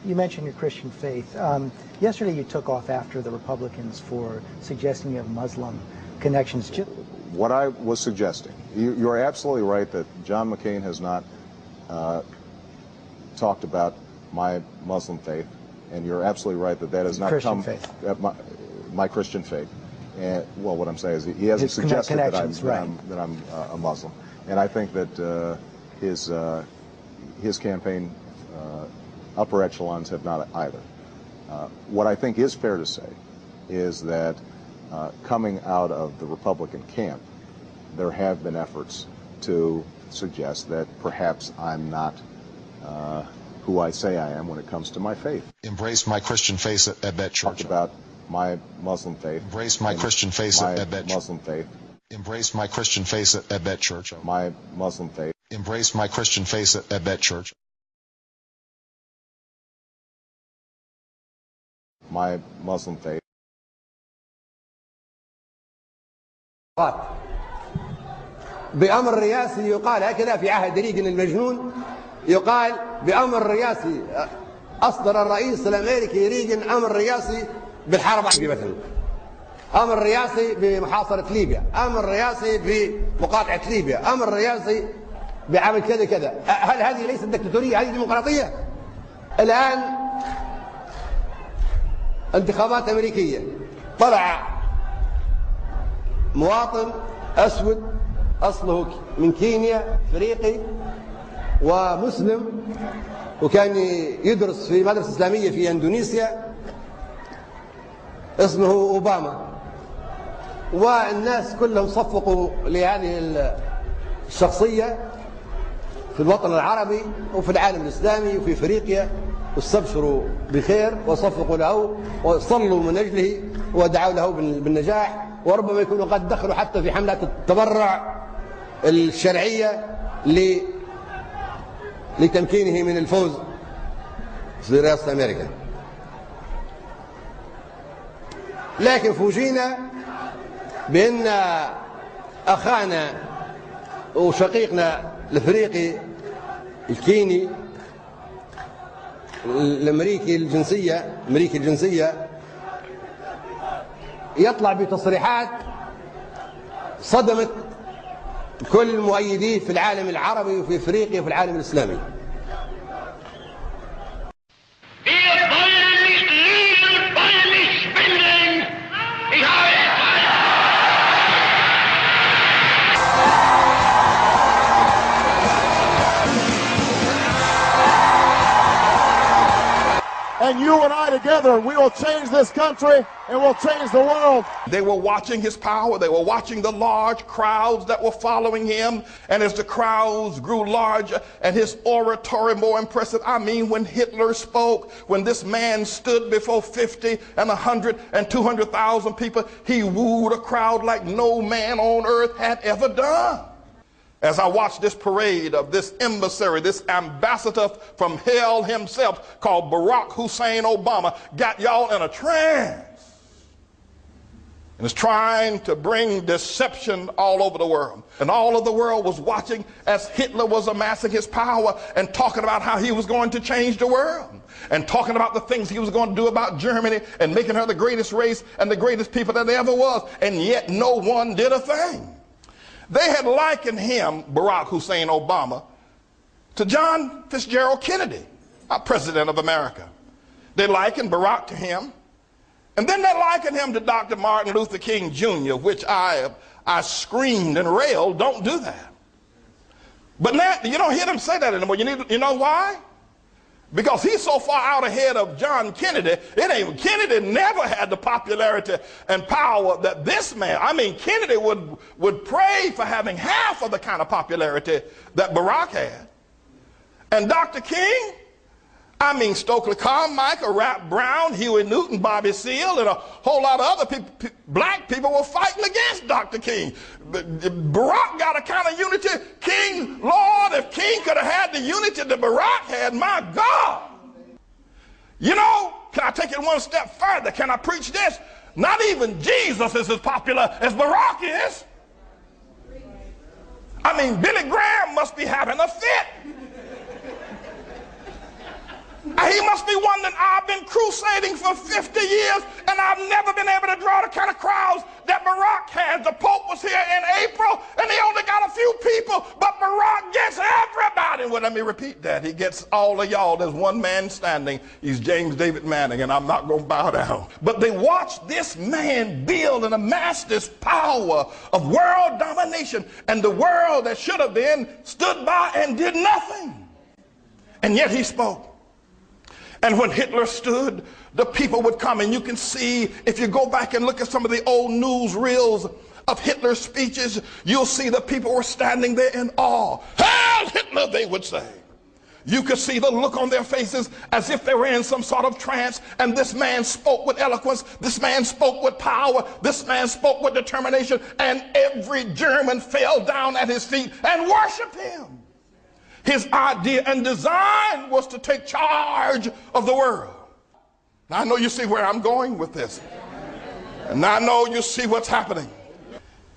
You mentioned your Christian faith. Yesterday you took off after the Republicans for suggesting you have Muslim connections. What I was suggesting, you're absolutely right that John McCain has not talked about my Muslim faith, and you're absolutely right that that has not Christian come faith. My Christian faith. And well, what I'm saying is he hasn't suggested that I'm a Muslim, and I think that his campaign upper echelons have not either. What I think is fair to say is that coming out of the Republican camp, there have been efforts to suggest that perhaps I'm not who I say I am when it comes to my faith. Embrace my Christian faith at that church. Talk about my Muslim faith. Embrace my Christian faith at that church. Muslim faith. Embrace my Christian faith at that church. My Muslim faith. Embrace my Christian faith at that church. My Muslim faith. بأمر رئاسي يقال هكذا في عهد ريغن المجنون، يقال بأمر رئاسي أصدر الرئيس الأمريكي ريغن أمر رئاسي بالحرب مثلا، أمر رئاسي بمحاصرة ليبيا، أمر رئاسي بمقاطعة ليبيا، أمر رئاسي بعمل كذا كذا. هل هذه ليست دكتاتورية؟ هذه ديمقراطية؟ الآن انتخابات أمريكية، طلع مواطن أسود أصله من كينيا أفريقي ومسلم وكان يدرس في مدرسة إسلامية في إندونيسيا اسمه أوباما، والناس كلهم صفقوا لهذه الشخصية في الوطن العربي وفي العالم الإسلامي وفي أفريقيا، واستبشروا بخير وصفقوا له وصلوا من أجله ودعوا له بالنجاح، وربما يكونوا قد دخلوا حتى في حملات التبرع الشرعية لتمكينه من الفوز في رئاسة أمريكا. لكن فوجئنا بأن أخانا وشقيقنا الأفريقي الكيني الأمريكي الجنسية يطلع بتصريحات صدمت كل مؤيديه في العالم العربي وفي افريقيا وفي العالم الاسلامي. And you and I together, we will change this country and we'll change the world. They were watching his power. They were watching the large crowds that were following him. And as the crowds grew larger and his oratory more impressive, I mean, when Hitler spoke, when this man stood before 50 and 100 and 200,000 people, he wooed a crowd like no man on earth had ever done. As I watched this parade of this emissary, this ambassador from hell himself called Barack Hussein Obama, got y'all in a trance. And is trying to bring deception all over the world. And all of the world was watching as Hitler was amassing his power and talking about how he was going to change the world. And talking about the things he was going to do about Germany and making her the greatest race and the greatest people that there ever was. And yet no one did a thing. They had likened him, Barack Hussein Obama, to John Fitzgerald Kennedy, our president of America. They likened Barack to him. And then they likened him to Dr. Martin Luther King Jr., which I screamed and railed, don't do that. But now, you don't hear them say that anymore. You know why? Because he's so far out ahead of John Kennedy, Kennedy never had the popularity and power that this man, I mean, Kennedy would pray for having half of the kind of popularity that Barack had. And Dr. King, I mean, Stokely Carmichael, Rap Brown, Huey Newton, Bobby Seale, and a whole lot of other people, black people were fighting against Dr. King. Barack got a kind of unity. King, Lord, if King could have had the unity that Barack had, my God. You know, can I take it one step further? Can I preach this? Not even Jesus is as popular as Barack is. I mean, Billy Graham must be having a fit. he must be wondering, I've been crusading for 50 years and I've never been able to draw the kind of crowds that Barack has. The Pope was here in April and he only got a few people, but Barack gets everybody. Well, let me repeat that. He gets all of y'all. There's one man standing. He's James David Manning, and I'm not going to bow down. But they watched this man build and amass this power of world domination, and the world that should have been stood by and did nothing. And yet he spoke. And when Hitler stood, the people would come. And you can see, if you go back and look at some of the old newsreels of Hitler's speeches, you'll see the people were standing there in awe. Hail Hitler, they would say. You could see the look on their faces as if they were in some sort of trance. And this man spoke with eloquence. This man spoke with power. This man spoke with determination. And every German fell down at his feet and worshiped him. His idea and design was to take charge of the world. Now, I know you see where I'm going with this. And I know you see what's happening.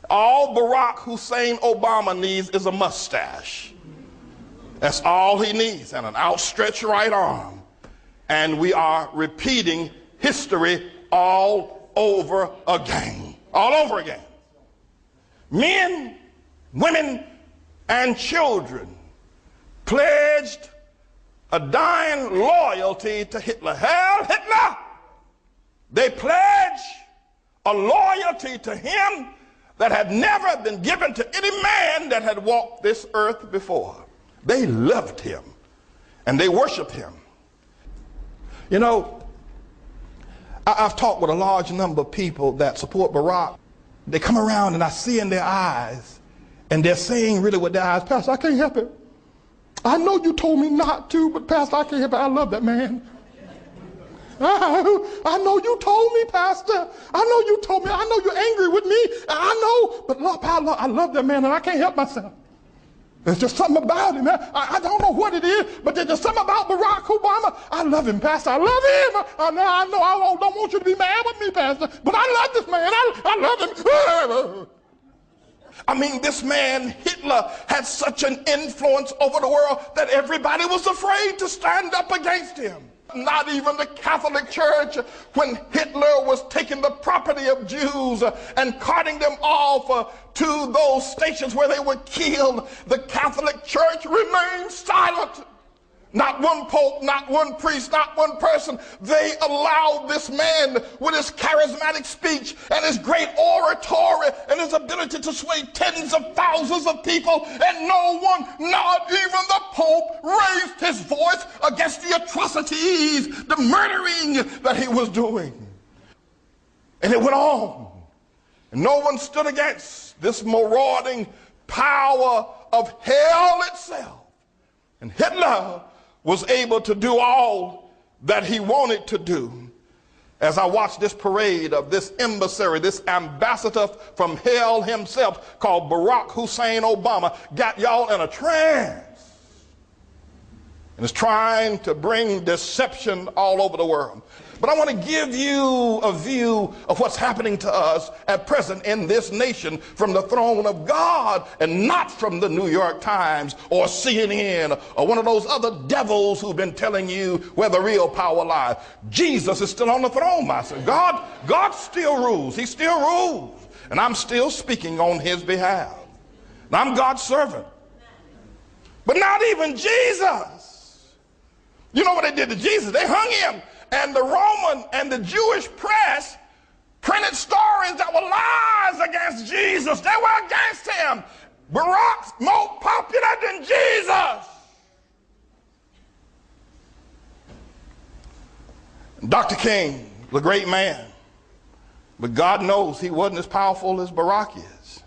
All Barack Hussein Obama needs is a mustache. That's all he needs, and an outstretched right arm. And we are repeating history all over again. All over again. Men, women, and children pledged a dying loyalty to Hitler. Hail Hitler! They pledged a loyalty to him that had never been given to any man that had walked this earth before. They loved him and they worshiped him. You know, I've talked with a large number of people that support Barack. They come around and I see in their eyes, and they're saying really with their eyes, Pastor, I can't help it. I know you told me not to, but Pastor, I can't help it. I love that man. I know you told me, Pastor. I know you told me. I know you're angry with me. I know. But look, I love that man, and I can't help myself. There's just something about him. I don't know what it is, but there's just something about Barack Obama. I love him, Pastor. I love him. I know I don't want you to be mad with me, Pastor, but I love this man. I love him. I mean, this man, Hitler, had such an influence over the world that everybody was afraid to stand up against him. Not even the Catholic Church, when Hitler was taking the property of Jews and carting them off to those stations where they were killed, the Catholic Church remained silent. Not one pope, not one priest, not one person. They allowed this man with his charismatic speech and his great oratory and his ability to sway tens of thousands of people, and no one, not even the Pope, raised his voice against the atrocities, the murdering that he was doing. And it went on. And no one stood against this marauding power of hell itself. And Hitler was able to do all that he wanted to do. As I watched this parade of this emissary, this ambassador from hell himself called Barack Hussein Obama, got y'all in a trance and is trying to bring deception all over the world. But I want to give you a view of what's happening to us at present in this nation from the throne of God, and not from the New York Times or CNN or one of those other devils who've been telling you where the real power lies. Jesus is still on the throne, my son. God still rules. He still rules. And I'm still speaking on his behalf. And I'm God's servant. But not even Jesus. You know what they did to Jesus? They hung him. And the Roman and the Jewish press printed stories that were lies against Jesus. They were against him. Barack's more popular than Jesus. Dr. King, the great man, but God knows he wasn't as powerful as Barack is.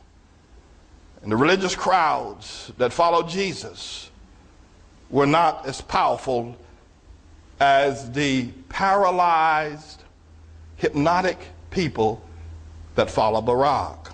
And the religious crowds that followed Jesus were not as powerful as the paralyzed, hypnotic people that follow Barack.